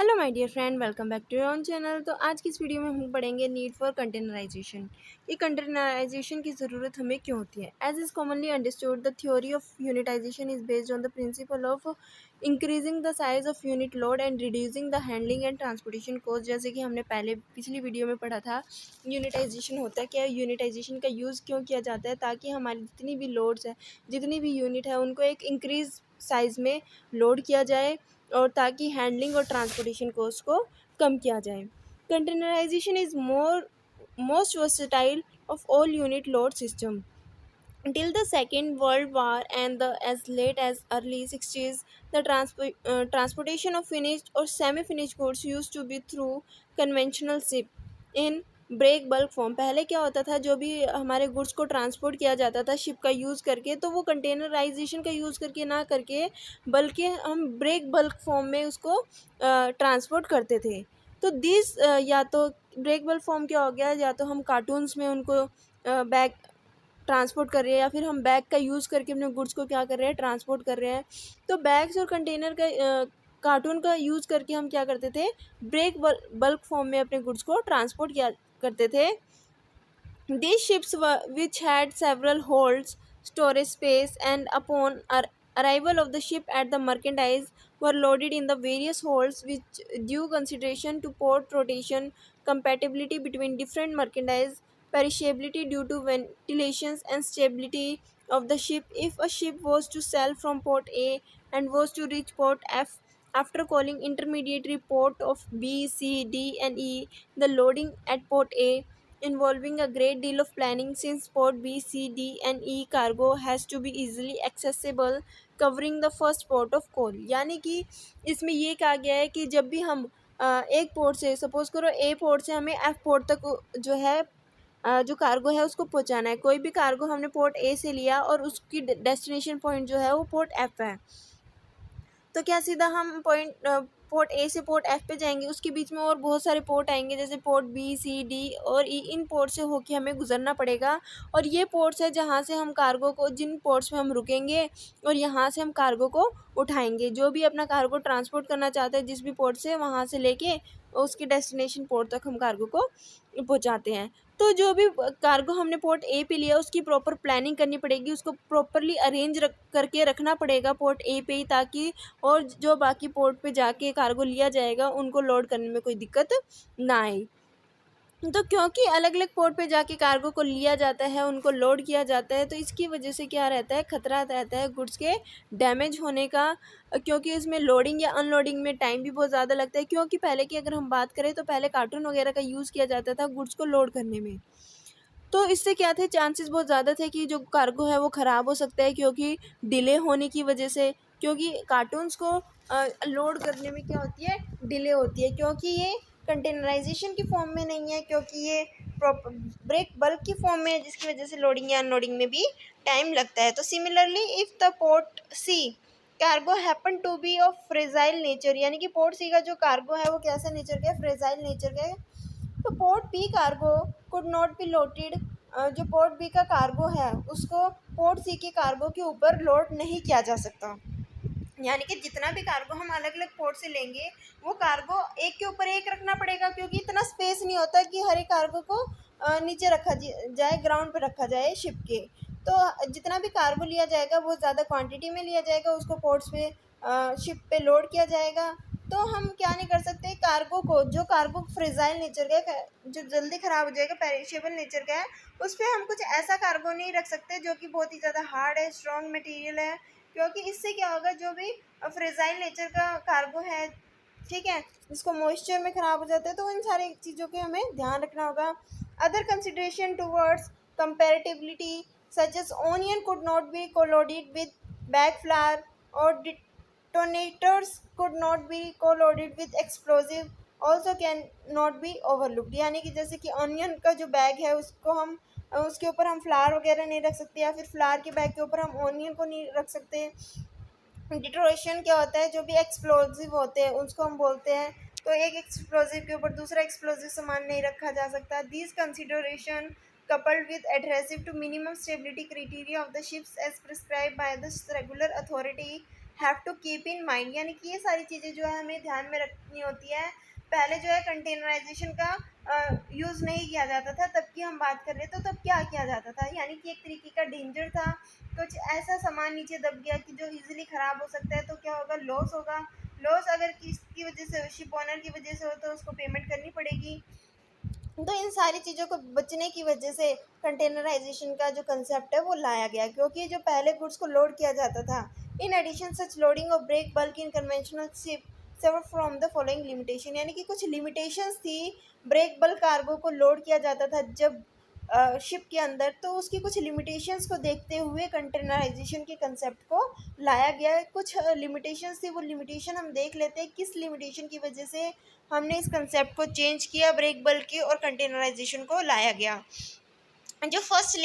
Hello my dear friend, welcome back to your own channel. तो आज की इस वीडियो में हम पढ़ेंगे नीड फॉर कंटेनराइजेशन। ये कंटेनराइजेशन की ज़रूरत हमें क्यों होती है। As is commonly understood, the theory of unitisation is based on the principle of increasing the size of unit load and reducing the handling and transportation cost. जैसे कि हमने पहले पिछली वीडियो में पढ़ा था, यूनिटाइजेशन होता है क्या, यूनिटाइजेशन का यूज़ क्यों किया जाता है, ताकि हमारी जितनी भी लोड्स है, जितनी भी यूनिट है, उनको एक इंक्रीज साइज़ में लोड किया जाए और ताकि हैंडलिंग और ट्रांसपोर्टेशन कॉस्ट को कम किया जाए। Containerization is most versatile of all unit load system. Until the Second World War and as late as early 60s, the transportation of finished or semi-finished goods used to be through conventional ship in break bulk form. पहले क्या होता था, जो भी हमारे goods को transport किया जाता था शिप का यूज़ करके, तो वो कंटेनराइजेशन का यूज़ करके ना करके बल्कि हम ब्रेक बल्क फॉर्म में उसको ट्रांसपोर्ट करते थे। तो दिस या तो ब्रेक बल्क फॉर्म क्या हो गया, या तो हम कार्टून्स में उनको बैग ट्रांसपोर्ट कर रहे हैं, या फिर हम बैग का यूज़ करके अपने गुड्स को क्या कर रहे हैं, ट्रांसपोर्ट कर रहे हैं। तो बैग्स और कंटेनर का कार्टून का यूज़ करके हम क्या करते थे, ब्रेक बल्क फॉर्म में अपने गुड्स को ट्रांसपोर्ट किया करते थे। These ships which had several holds, storage space, and upon arrival of the ship at the merchandise were loaded in the various holds, which due consideration to port rotation, compatibility between different merchandise, perishability due to ventilations, and stability of the ship. If a ship was to sail from port A and was to reach port F after calling intermediary port of B, C, D, and E, the loading at port A involving a great deal of planning, since port B, C, D and E cargo has to be easily accessible, covering the first port of call। यानी कि इसमें ये कहा गया है कि जब भी हम एक पोर्ट से, सपोज करो ए पोर्ट से हमें एफ पोर्ट तक जो है जो कार्गो है उसको पहुंचाना है। कोई भी कार्गो हमने पोर्ट ए से लिया और उसकी डेस्टिनेशन पॉइंट जो है वो पोर्ट एफ है, तो क्या सीधा हम पोर्ट ए से पोर्ट एफ पे जाएंगे? उसके बीच में और बहुत सारे पोर्ट आएंगे, जैसे पोर्ट बी, सी, डी और ई। इन पोर्ट से होके हमें गुजरना पड़ेगा, और ये पोर्ट्स है जहाँ से हम कार्गो को, जिन पोर्ट्स में हम रुकेंगे और यहाँ से हम कार्गो को उठाएंगे। जो भी अपना कार्गो ट्रांसपोर्ट करना चाहते हैं जिस भी पोर्ट से, वहाँ से लेके उसकी डेस्टिनेशन पोर्ट तक हम कार्गो को पहुँचाते हैं। तो जो भी कार्गो हमने पोर्ट ए पे लिया उसकी प्रॉपर प्लानिंग करनी पड़ेगी, उसको प्रॉपरली अरेंज करके रखना पड़ेगा पोर्ट ए पे ही, ताकि और जो बाकी पोर्ट पे जाके कार्गो लिया जाएगा उनको लोड करने में कोई दिक्कत ना आए। तो क्योंकि अलग अलग पोर्ट पे जाके कार्गो को लिया जाता है, उनको लोड किया जाता है, तो इसकी वजह से क्या रहता है, खतरा रहता है गुड्स के डैमेज होने का, क्योंकि इसमें लोडिंग या अनलोडिंग में टाइम भी बहुत ज़्यादा लगता है। क्योंकि पहले की अगर हम बात करें तो पहले कार्टून वगैरह का यूज़ किया जाता था गुड्स को लोड करने में, तो इससे क्या थे, चांसेस बहुत ज़्यादा थे कि जो कार्गो है वो ख़राब हो सकता है, क्योंकि डिले होने की वजह से। क्योंकि कार्टून्स को लोड करने में क्या होती है, डिले होती है, क्योंकि ये कंटेनराइजेशन की फॉर्म में नहीं है, क्योंकि ये प्रॉपर ब्रेक बल्क की फॉर्म में है, जिसकी वजह से लोडिंग या अनलोडिंग में भी टाइम लगता है। तो similarly if the port C cargo happen to be of fragile nature, यानी कि पोर्ट सी का जो कार्गो है वो कैसा नेचर का है, फ्रेजाइल नेचर का है, तो port B cargo could not be loaded, जो पोर्ट बी का कार्गो है उसको पोर्ट सी के कार्गो के ऊपर लोड नहीं किया जा सकता। यानी कि जितना भी कार्गो हम अलग अलग पोर्ट से लेंगे वो कार्गो एक के ऊपर एक रखना पड़ेगा, क्योंकि इतना स्पेस नहीं होता कि हर एक कार्गो को नीचे रखा जाए, ग्राउंड पे रखा जाए शिप के। तो जितना भी कार्गो लिया जाएगा वो ज़्यादा क्वांटिटी में लिया जाएगा, उसको पोर्ट्स पे शिप पे लोड किया जाएगा। तो हम क्या नहीं कर सकते, कार्गो को, जो कार्गो फ्रेजाइल नेचर का है, जो जल्दी ख़राब हो जाएगा, पेरिशेबल नेचर का है, उस पर हम कुछ ऐसा कार्गो नहीं रख सकते जो कि बहुत ही ज़्यादा हार्ड है, स्ट्रॉन्ग मटेरियल है, क्योंकि इससे क्या होगा, जो भी फ्रेजाइल नेचर का कार्गो है, ठीक है, जिसको मॉइस्चर में ख़राब हो जाता है, तो इन सारी चीज़ों के हमें ध्यान रखना होगा। Other consideration towards compatibility such as onion could not be coloaded with bag flour, और detonators could not be co-loaded with explosive also can not be overlooked। यानी कि जैसे कि ऑनियन का जो बैग है उसको हम उसके ऊपर हम फ्लावर वगैरह नहीं रख सकते, या फिर फ्लावर के बैग के ऊपर हम ऑनियन को नहीं रख सकते। डिटोरेशन क्या होता है, जो भी एक्सप्लोजिव होते हैं उसको हम बोलते हैं, तो एक एक्सप्लोजिव के ऊपर दूसरा एक्सप्लोजिव सामान नहीं रखा जा सकता। This consideration coupled with adhesive to minimum stability criteria of the ships as prescribed by the regular authority have to keep in mind, यानी कि ये सारी चीज़ें जो है हमें ध्यान में रखनी होती है। पहले जो है कंटेनराइजेशन का यूज़ नहीं किया जाता था, तब की हम बात कर रहे तो तब क्या किया जाता था, यानी कि एक तरीके का डेंजर था। कुछ ऐसा सामान नीचे दब गया कि जो इजीली ख़राब हो सकता है, तो क्या होगा, लॉस होगा। लॉस अगर किसकी वजह से, शिप ओनर की वजह से हो, तो उसको पेमेंट करनी पड़ेगी। तो इन सारी चीज़ों को बचने की वजह से कंटेनराइजेशन का जो कंसेप्ट है वो लाया गया, क्योंकि जो पहले गुड्स को लोड किया जाता था, in addition such loading of break bulk in conventional ship suffer from the following limitation, यानी कि कुछ लिमिटेशंस थी। ब्रेक बल्क कार्गो को लोड किया जाता था जब शिप के अंदर, तो उसकी कुछ लिमिटेशंस को देखते हुए कंटेनराइजेशन के कंसेप्ट को लाया गया है। कुछ लिमिटेशंस थी, वो लिमिटेशन हम देख लेते हैं किस लिमिटेशन की वजह से हमने इस कंसेप्ट को चेंज किया, ब्रेक बल्क की और कंटेनराइजेशन को लाया गया। जो फर्स्ट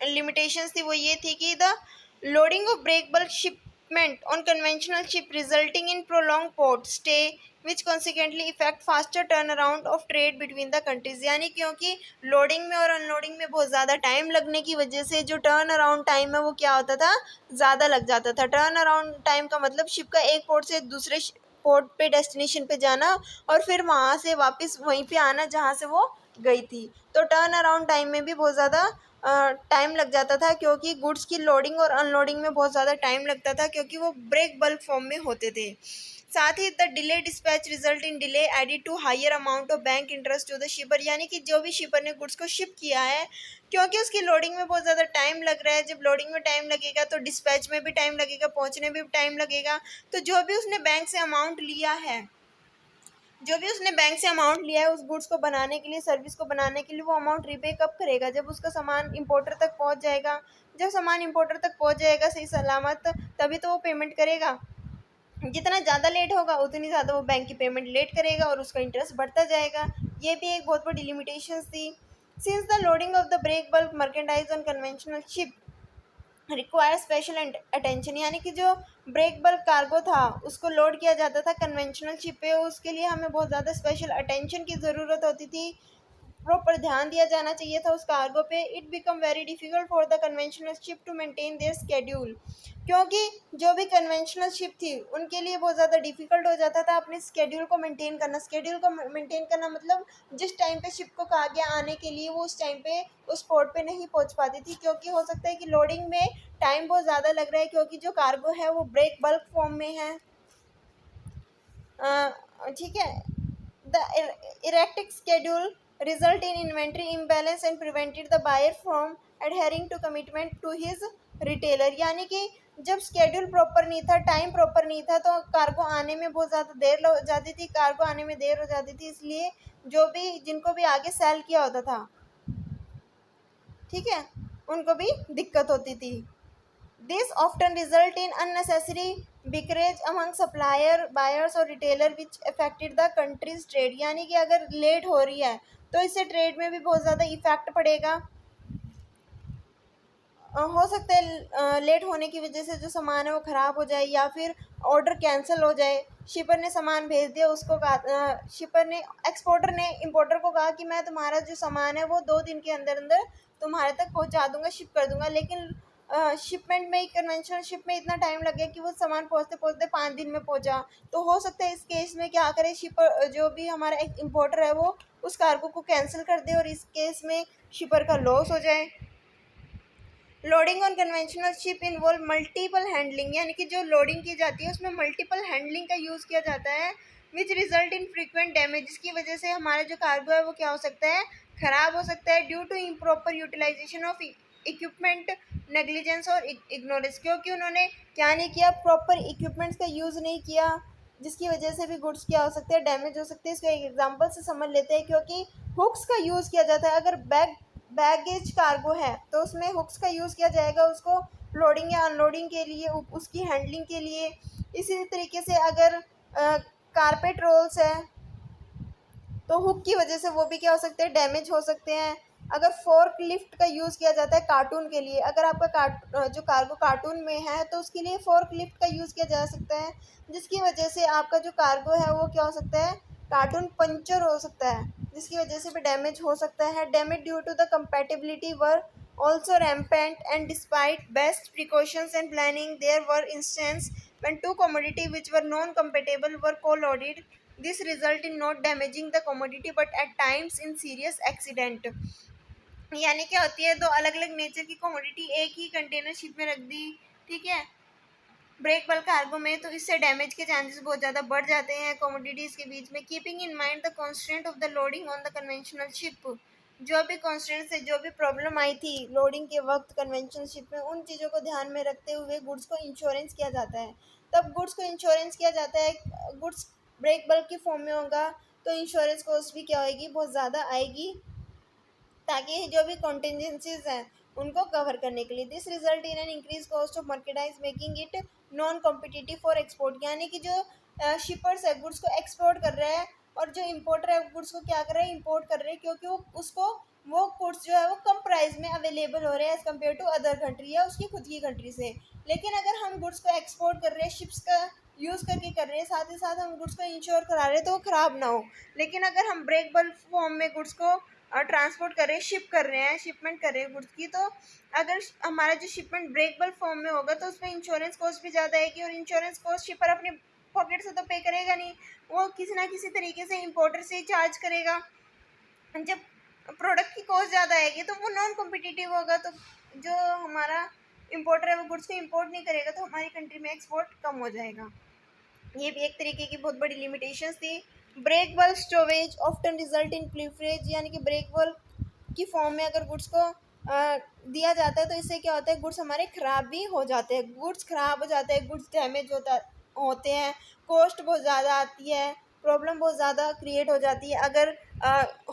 लिमिटेशंस थी वो ये थी कि the loading of break bulk shipment on conventional ship resulting in prolong port stay which consequently effect faster turn around of trade between the countries, यानी क्योंकि लोडिंग में और अनलोडिंग में बहुत ज़्यादा टाइम लगने की वजह से जो टर्न अराउंड टाइम है वो क्या होता था, ज़्यादा लग जाता था। टर्न अराउंड टाइम का मतलब शिप का एक पोर्ट से दूसरे पोर्ट पे, डेस्टिनेशन पे जाना और फिर वहाँ से वापस वहीं पे आना जहाँ से वो गई थी। तो टर्न अराउंड टाइम में भी बहुत ज़्यादा टाइम लग जाता था, क्योंकि गुड्स की लोडिंग और अनलोडिंग में बहुत ज़्यादा टाइम लगता था, क्योंकि वो ब्रेक बल्क फॉर्म में होते थे। साथ ही the delay dispatch result in delay added to higher amount of bank interest to the shipper, यानी कि जो भी शिपर ने गुड्स को शिप किया है, क्योंकि उसकी लोडिंग में बहुत ज़्यादा टाइम लग रहा है, जब लोडिंग में टाइम लगेगा तो डिस्पैच में भी टाइम लगेगा, पहुंचने में भी टाइम लगेगा। तो जो भी उसने बैंक से अमाउंट लिया है, जो भी उसने बैंक से अमाउंट लिया है उस गुड्स को बनाने के लिए, सर्विस को बनाने के लिए, वो अमाउंट रीपे कब करेगा, जब उसका सामान इंपोर्टर तक पहुंच जाएगा। जब सामान इंपोर्टर तक पहुंच जाएगा सही सलामत, तभी तो वो पेमेंट करेगा। जितना ज़्यादा लेट होगा उतनी ज़्यादा वो बैंक की पेमेंट लेट करेगा और उसका इंटरेस्ट बढ़ता जाएगा। ये भी एक बहुत बड़ी लिमिटेशंस थी। Since the loading of the break bulk merchandise on conventional ship require special attention, यानी कि जो ब्रेक बल्क कार्गो था उसको लोड किया जाता था कन्वेंशनल शिप पे, उसके लिए हमें बहुत ज़्यादा स्पेशल अटेंशन की ज़रूरत होती थी, प्रॉपर ध्यान दिया जाना चाहिए था उस कार्गो पे। It become very difficult for the conventional ship to maintain their schedule, क्योंकि जो भी कन्वेंशनल शिप थी उनके लिए बहुत ज़्यादा डिफिकल्ट हो जाता था अपने स्केड्यूल को मेंटेन करना। स्केड्यूल को मेंटेन करना मतलब जिस टाइम पे शिप को कहा गया आने के लिए, वो उस टाइम पे उस पोर्ट पे नहीं पहुंच पाती थी, क्योंकि हो सकता है कि लोडिंग में टाइम बहुत ज़्यादा लग रहा है, क्योंकि जो कार्गो है वो ब्रेक बल्क फॉर्म में है। ठीक है। The erratic schedule result in inventory imbalance and prevented the buyer from adhering to commitment to his retailer, यानी कि जब स्केड्यूल प्रॉपर नहीं था, टाइम प्रॉपर नहीं था, तो कार्गो आने में बहुत ज़्यादा देर हो जाती थी, कार्गो आने में देर हो जाती थी, इसलिए जो भी जिनको भी आगे सेल किया होता था, ठीक है, उनको भी दिक्कत होती थी। This often result in unnecessary बिकरेज among supplier, buyers और retailer which affected the country's trade, यानी कि अगर लेट हो रही है तो इससे ट्रेड में भी बहुत ज़्यादा इफेक्ट पड़ेगा। हो सकता है लेट होने की वजह से जो सामान है वो ख़राब हो जाए, या फिर ऑर्डर कैंसिल हो जाए। शिपर ने सामान भेज दिया, उसको कहा, शिपर ने, एक्सपोर्टर ने इंपोर्टर को कहा कि मैं तुम्हारा जो सामान है वो 2 दिन के अंदर अंदर तुम्हारे तक पहुंचा दूंगा, शिप कर दूंगा, लेकिन शिपमेंट में, कन्वेंशनल शिप में इतना टाइम लग गया कि वो सामान पहुंचते पहुंचते 5 दिन में पहुंचा। तो हो सकता है इस केस में क्या करे, शिपर जो भी हमारा एक इम्पोर्टर है वो उस कार्गो को कैंसिल कर दे और इस केस में शिपर का लॉस हो जाए। Loading on conventional ship involve multiple handling, यानी कि जो लोडिंग की जाती है उसमें मल्टीपल हैंडलिंग का यूज़ किया जाता है, which result in frequent damage, जिसकी वजह से हमारा जो कार्गो है वो क्या हो सकता है, ख़राब हो सकता है, due to improper utilization of equipment, negligence और इग्नोरेंस, क्योंकि उन्होंने क्या नहीं किया, प्रॉपर इक्विपमेंट्स का यूज़ नहीं किया, जिसकी वजह से भी गुड्स क्या हो सकते हैं, डैमेज हो सकते हैं। इसको एक एग्जांपल से समझ लेते हैं, क्योंकि हुक्स का यूज़ किया जाता है, अगर बैगेज कार्गो है तो उसमें हुक्स का यूज़ किया जाएगा उसको लोडिंग या अनलोडिंग के लिए, उसकी हैंडलिंग के लिए। इसी तरीके से अगर कारपेट रोल्स है तो हुक की वजह से वो भी क्या हो सकते हैं, डैमेज हो सकते हैं। अगर फोर्क लिफ्ट का यूज़ किया जाता है कार्टून के लिए, अगर आपका जो कार्गो कार्टून में है तो उसके लिए फोर्क लिफ्ट का यूज़ किया जा सकता है, जिसकी वजह से आपका जो कार्गो है वो क्या हो सकता है, कार्टून पंचर हो सकता है, जिसकी वजह से भी डैमेज हो सकता है। Damage due to the compatibility were also rampant and despite best precautions and planning there were instances when two commodity which were non-compatible were co-loaded. This result in not damaging the commodity but at times in serious accident. यानी क्या होती है, दो अलग अलग nature की commodity एक ही container ship में रख दी, ठीक है, ब्रेक बल्क कार्गो में, तो इससे डैमेज के चांसेस बहुत ज़्यादा बढ़ जाते हैं कमोडिटीज़ के बीच में. Keeping in mind the constant of the loading on the conventional ship, जो भी कॉन्स्टेंट से जो भी प्रॉब्लम आई थी लोडिंग के वक्त कन्वेंशनल शिप में, उन चीज़ों को ध्यान में रखते हुए गुड्स को इंश्योरेंस किया जाता है. तब गुड्स को इंश्योरेंस किया जाता है, गुड्स ब्रेक बल्क की फॉर्म में होगा तो इंश्योरेंस कॉस्ट भी क्या होगी, बहुत ज़्यादा आएगी, ताकि जो भी कॉन्टेंजेंसीज हैं उनको कवर करने के लिए. This result in an increase cost of merchandise making it non competitive for export. यानी कि जो शिपर्स है गुड्स को एक्सपोर्ट कर रहे हैं और जो इम्पोर्टर है गुड्स को क्या कर रहे हैं, इम्पोर्ट कर रहे हैं, क्योंकि वो गुड्स जो है वो कम प्राइस में अवेलेबल हो रहे हैं as compare to other country या उसकी खुद की कंट्री से. लेकिन अगर हम गुड्स को एक्सपोर्ट कर रहे हैं, शिप्स का यूज़ करके कर रहे हैं, साथ ही साथ हम गुड्स को इंश्योर करा रहे हैं तो वो ख़राब ना हो. लेकिन अगर हम ब्रेक बल्क फॉर्म में गुड्स को ट्रांसपोर्ट कर रहे हैं, शिप कर रहे हैं, शिपमेंट कर रहे हैं गुड्स की, तो अगर हमारा जो शिपमेंट ब्रेक बल्क फॉर्म में होगा तो उसमें इंश्योरेंस कॉस्ट भी ज़्यादा आएगी, और इंश्योरेंस कॉस्ट शिपर अपने पॉकेट से तो पे करेगा नहीं, वो किसी ना किसी तरीके से इम्पोर्टर से ही चार्ज करेगा. जब प्रोडक्ट की कॉस्ट ज़्यादा आएगी तो वो नॉन कॉम्पिटिटिव होगा, तो जो हमारा इम्पोर्टर है वो गुड्स को इम्पोर्ट नहीं करेगा तो हमारी कंट्री में एक्सपोर्ट कम हो जाएगा. ये भी एक तरीके की बहुत बड़ी लिमिटेशंस थी. Break bulk storage often result in pilferage, यानी कि ब्रेक बल्क की फॉर्म में अगर गुड्स को दिया जाता है तो इससे क्या होता है, गुड्स हमारे ख़राब भी हो जाते हैं, गुड्स ख़राब हो जाते हैं, गुड्स डैमेज होते हैं, कॉस्ट बहुत ज़्यादा आती है, प्रॉब्लम बहुत ज़्यादा क्रिएट हो जाती है. अगर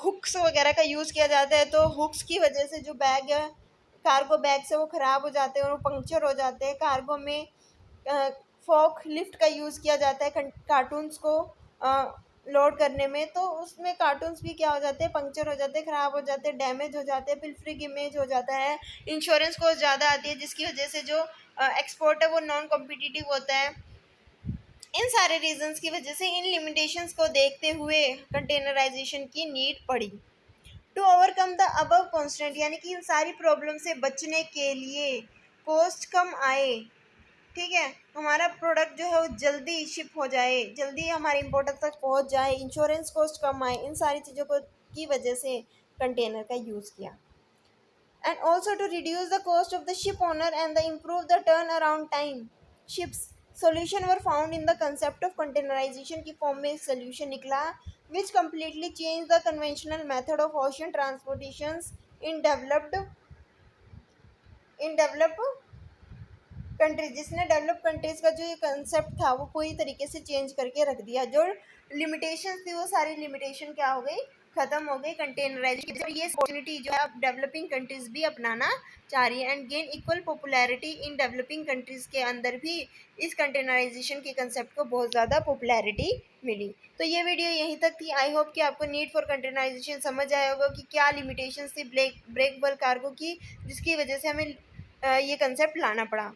हुक्स वगैरह का यूज़ किया जाता है तो हुक्स की वजह से जो बैग है कार्गो बैग से वो ख़राब हो जाते हैं और वो पंक्चर हो जाते हैं. कार्गो में फोक लिफ्ट का यूज़ किया जाता है कार्टून्स को लोड करने में, तो उसमें कार्टून्स भी क्या हो जाते हैं, पंक्चर हो जाते हैं, ख़राब हो जाते हैं, डैमेज हो जाते हैं, पिल्फरिंग इमेज हो जाता है, इंश्योरेंस कॉस्ट ज़्यादा आती है, जिसकी वजह से जो एक्सपोर्ट है वो नॉन कॉम्पिटिटिव होता है. इन सारे रीजंस की वजह से इन लिमिटेशंस को देखते हुए कंटेनराइजेशन की नीड पड़ी. To overcome the above constant, यानी कि इन सारी प्रॉब्लम से बचने के लिए कॉस्ट कम आए, ठीक है, हमारा प्रोडक्ट जो है वो जल्दी शिप हो जाए, जल्दी हमारे इम्पोर्टर तक पहुंच जाए, इंश्योरेंस कॉस्ट कम आए, इन सारी चीज़ों को की वजह से कंटेनर का यूज़ किया. And also to reduce the cost of the ship owner and the improve the turn around time ships, solution were found in the concept of containerization की फॉर्म में एक सोल्यूशन निकला which completely change the conventional method of ocean transportation in develop countries, जिसने develop countries का जो ये concept था वो पूरी तरीके से चेंज करके रख दिया. जो लिमिटेशन थी वो सारी लिमिटेशन क्या हो गई, ख़त्म हो गई कंटेनराइजेशन. ये अपॉर्चुनिटी जो है अब डेवलपिंग कंट्रीज भी अपनाना चाह रही है and gain equal popularity in developing countries के अंदर भी इस कंटेनराइजेशन के कंसेप्ट को बहुत ज़्यादा पॉपुलैरिटी मिली. तो ये वीडियो यहीं तक थी. आई होप कि आपको नीड फॉर कंटेनराइजेशन समझ आया होगा कि क्या लिमिटेशंस थी ब्रेक बल्क कार्गो की, जिसकी वजह से हमें ये कंसेप्ट लाना पड़ा.